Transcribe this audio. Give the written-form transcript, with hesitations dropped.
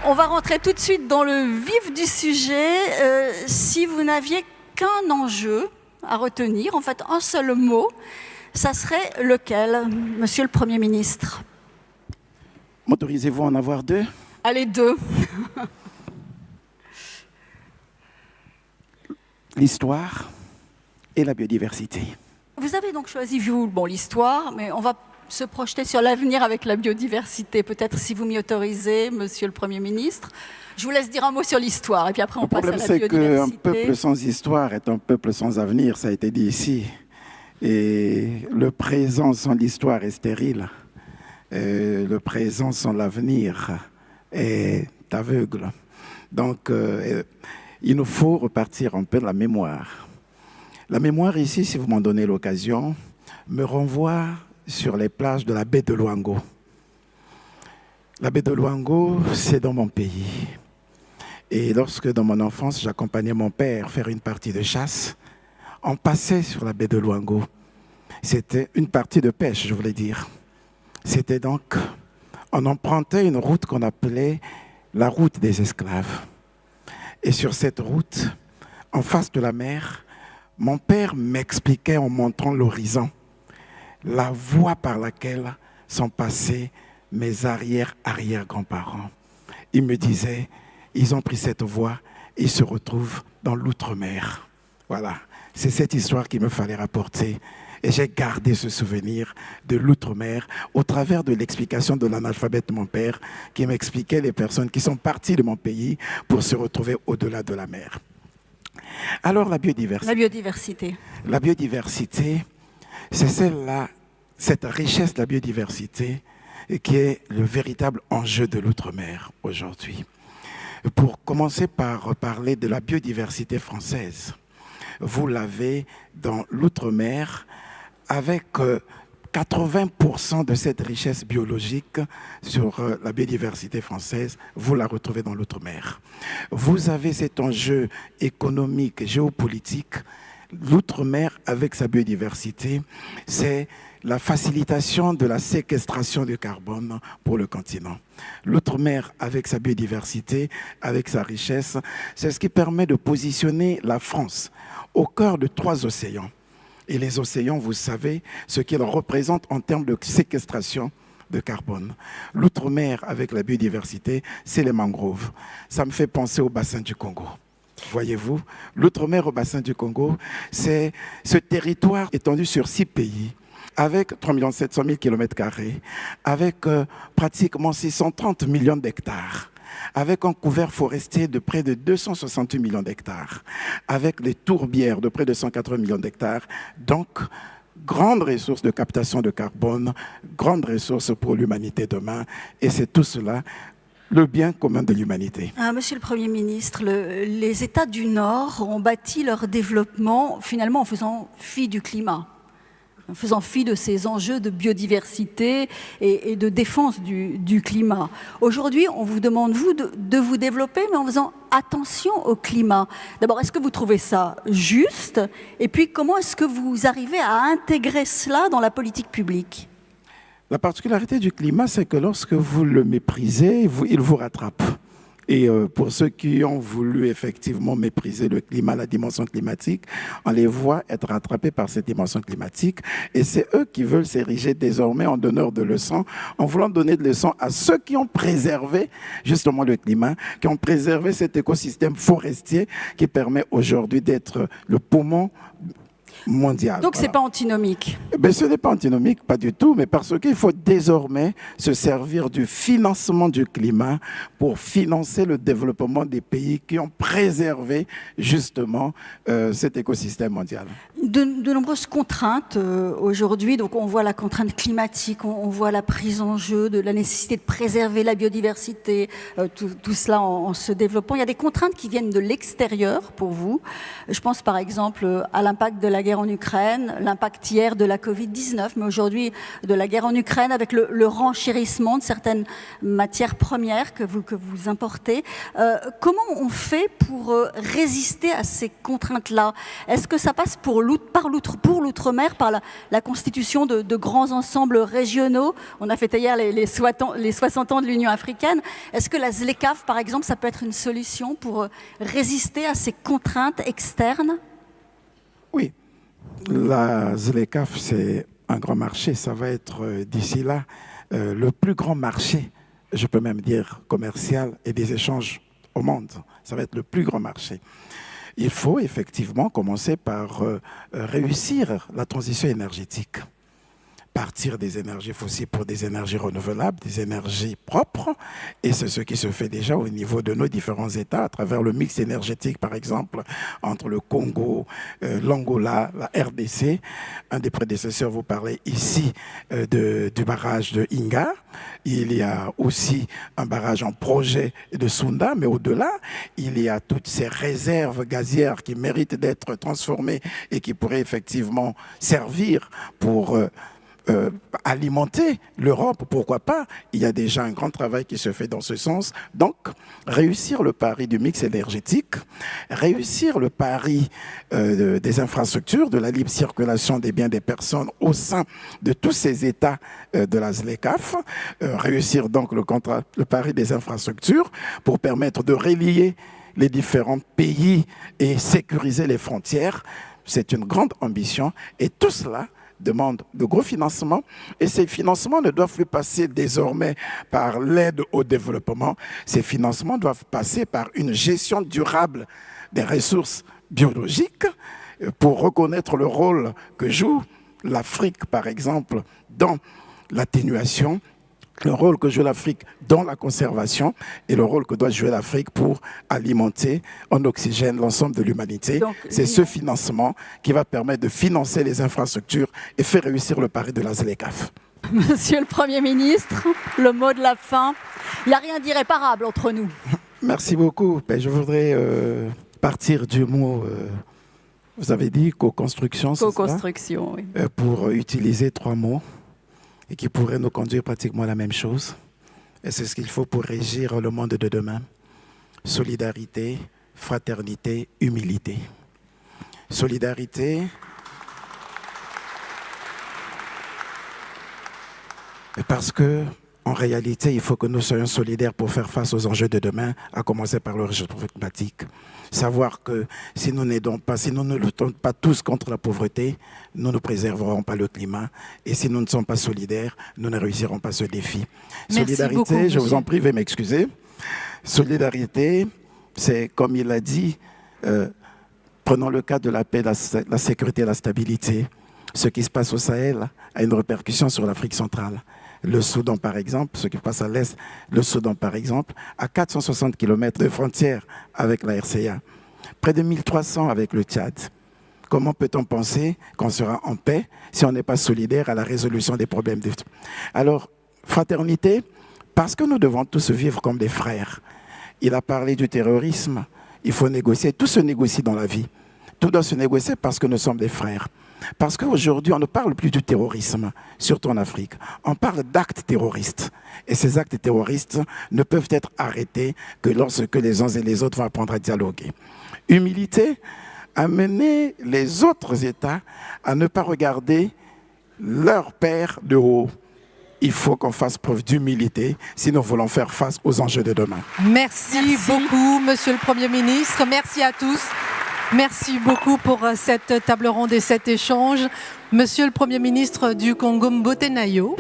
On va rentrer tout de suite dans le vif du sujet. Si vous n'aviez qu'un enjeu à retenir, en fait un seul mot, ça serait lequel, Monsieur le Premier ministre? M'autorisez-vous à en avoir deux? Allez, deux. L'histoire et la biodiversité. Vous avez donc choisi, vous, l'histoire, mais on va se projeter sur l'avenir avec la biodiversité. Peut-être si vous m'y autorisez, Monsieur le Premier ministre. Je vous laisse dire un mot sur l'histoire, et puis après on passe à la biodiversité. Le problème, c'est qu'un peuple sans histoire est un peuple sans avenir, ça a été dit ici. Et le présent sans l'histoire est stérile. Le présent sans l'avenir est aveugle. Donc, il nous faut repartir un peu de la mémoire. La mémoire ici, si vous m'en donnez l'occasion, me renvoie sur les plages de la baie de Luango. La baie de Luango, c'est dans mon pays. Et lorsque, dans mon enfance, j'accompagnais mon père faire une partie de chasse, on passait sur la baie de Luango. C'était une partie de pêche, je voulais dire. C'était donc, on empruntait une route qu'on appelait la route des esclaves. Et sur cette route, en face de la mer, mon père m'expliquait en montrant l'horizon la voie par laquelle sont passés mes arrière-arrière-grands-parents. Il me disait, ils ont pris cette voie, ils se retrouvent dans l'outre-mer. Voilà, c'est cette histoire qu'il me fallait rapporter. Et j'ai gardé ce souvenir de l'outre-mer au travers de l'explication de l'analphabète de mon père qui m'expliquait les personnes qui sont parties de mon pays pour se retrouver au-delà de la mer. Alors la biodiversité. La biodiversité. La biodiversité, c'est celle-là, cette richesse de la biodiversité qui est le véritable enjeu de l'outre-mer aujourd'hui. Pour commencer par parler de la biodiversité française, vous l'avez dans l'outre-mer avec 80% de cette richesse biologique sur la biodiversité française, vous la retrouvez dans l'outre-mer. Vous avez cet enjeu économique, géopolitique. L'outre-mer, avec sa biodiversité, c'est la facilitation de la séquestration du carbone pour le continent. L'outre-mer, avec sa biodiversité, avec sa richesse, c'est ce qui permet de positionner la France au cœur de 3 océans. Et les océans, vous savez, ce qu'ils représentent en termes de séquestration de carbone. L'outre-mer, avec la biodiversité, c'est les mangroves. Ça me fait penser au bassin du Congo. Voyez-vous, l'outre-mer au bassin du Congo, c'est ce territoire étendu sur 6 pays, avec 3 700 000 km², avec pratiquement 630 millions d'hectares, avec un couvert forestier de près de 268 millions d'hectares, avec des tourbières de près de 180 millions d'hectares. Donc, grande ressource de captation de carbone, grande ressource pour l'humanité demain, et c'est tout cela le bien commun de l'humanité. Monsieur le Premier ministre, les États du Nord ont bâti leur développement finalement en faisant fi du climat, en faisant fi de ces enjeux de biodiversité et de défense du climat. Aujourd'hui, on vous demande, vous, de vous développer, mais en faisant attention au climat. D'abord, est-ce que vous trouvez ça juste? Et puis, comment est-ce que vous arrivez à intégrer cela dans la politique publique? La particularité du climat, c'est que lorsque vous le méprisez, il vous rattrape. Et pour ceux qui ont voulu effectivement mépriser le climat, la dimension climatique, on les voit être rattrapés par cette dimension climatique. Et c'est eux qui veulent s'ériger désormais en donneurs de leçons, en voulant donner des leçons à ceux qui ont préservé justement le climat, qui ont préservé cet écosystème forestier qui permet aujourd'hui d'être le poumon mondial. Donc, c'est pas antinomique. Ce n'est pas antinomique, pas du tout, mais parce qu'il faut désormais se servir du financement du climat pour financer le développement des pays qui ont préservé justement cet écosystème mondial. De nombreuses contraintes aujourd'hui, donc on voit la contrainte climatique, on voit la prise en jeu de la nécessité de préserver la biodiversité, tout cela en se développant. Il y a des contraintes qui viennent de l'extérieur pour vous. Je pense par exemple à l'impact de la guerre en Ukraine, l'impact hier de la Covid-19, mais aujourd'hui de la guerre en Ukraine avec le renchérissement de certaines matières premières que vous importez. Comment on fait pour résister à ces contraintes-là? Est-ce que ça passe pour pour l'outre-mer, par la constitution de grands ensembles régionaux. On a fêté hier les 60 ans de l'Union africaine. Est-ce que la ZLECAf, par exemple, ça peut être une solution pour résister à ces contraintes externes? Oui, la ZLECAf, c'est un grand marché. Ça va être d'ici là le plus grand marché, je peux même dire commercial et des échanges au monde. Ça va être le plus grand marché. Il faut effectivement commencer par réussir la transition énergétique. Partir des énergies fossiles pour des énergies renouvelables, des énergies propres. Et c'est ce qui se fait déjà au niveau de nos différents États, à travers le mix énergétique, par exemple, entre le Congo, l'Angola, la RDC. Un des prédécesseurs vous parlait ici du barrage de Inga. Il y a aussi un barrage en projet de Sunda, mais au-delà, il y a toutes ces réserves gazières qui méritent d'être transformées et qui pourraient effectivement servir pour alimenter l'Europe, pourquoi pas? Il y a déjà un grand travail qui se fait dans ce sens. Donc, réussir le pari du mix énergétique, réussir le pari des infrastructures, de la libre circulation des biens des personnes au sein de tous ces États de la ZLECAf, réussir donc le pari des infrastructures pour permettre de relier les différents pays et sécuriser les frontières. C'est une grande ambition et tout cela demande de gros financements et ces financements ne doivent plus passer désormais par l'aide au développement. Ces financements doivent passer par une gestion durable des ressources biologiques pour reconnaître le rôle que joue l'Afrique, par exemple, dans l'atténuation, le rôle que joue l'Afrique dans la conservation et le rôle que doit jouer l'Afrique pour alimenter en oxygène l'ensemble de l'humanité. C'est ce financement qui va permettre de financer les infrastructures et faire réussir le pari de la ZLECAf. Monsieur le Premier ministre, le mot de la fin. Il n'y a rien d'irréparable entre nous. Merci beaucoup. Je voudrais partir du mot, vous avez dit co-construction, c'est ça? Co-construction, oui. Pour utiliser 3 mots. Et qui pourrait nous conduire pratiquement à la même chose. Et c'est ce qu'il faut pour régir le monde de demain. Solidarité, fraternité, humilité. Solidarité, parce que en réalité, il faut que nous soyons solidaires pour faire face aux enjeux de demain, à commencer par le réchauffement climatique. Savoir que si nous n'aidons pas, si nous ne luttons pas tous contre la pauvreté, nous ne préserverons pas le climat. Et si nous ne sommes pas solidaires, nous ne réussirons pas ce défi. Merci Solidarité, beaucoup, je vous en prie, veuillez m'excuser. Solidarité, c'est comme il a dit, prenons le cas de la paix, la sécurité et la stabilité. Ce qui se passe au Sahel a une répercussion sur l'Afrique centrale. Le Soudan, par exemple, ce qui passe à l'Est, le Soudan, par exemple, a 460 km de frontière avec la RCA, près de 1300 avec le Tchad. Comment peut-on penser qu'on sera en paix si on n'est pas solidaire à la résolution des problèmes? Alors, fraternité, parce que nous devons tous vivre comme des frères. Il a parlé du terrorisme, il faut négocier, tout se négocie dans la vie. Tout doit se négocier parce que nous sommes des frères. Parce qu'aujourd'hui, on ne parle plus du terrorisme, surtout en Afrique. On parle d'actes terroristes. Et ces actes terroristes ne peuvent être arrêtés que lorsque les uns et les autres vont apprendre à dialoguer. Humilité, amener les autres États à ne pas regarder leur père de haut. Il faut qu'on fasse preuve d'humilité si nous voulons faire face aux enjeux de demain. Merci beaucoup, Monsieur le Premier ministre. Merci à tous. Merci beaucoup pour cette table ronde et cet échange. Monsieur le Premier ministre du Congo, Mbote Nayo.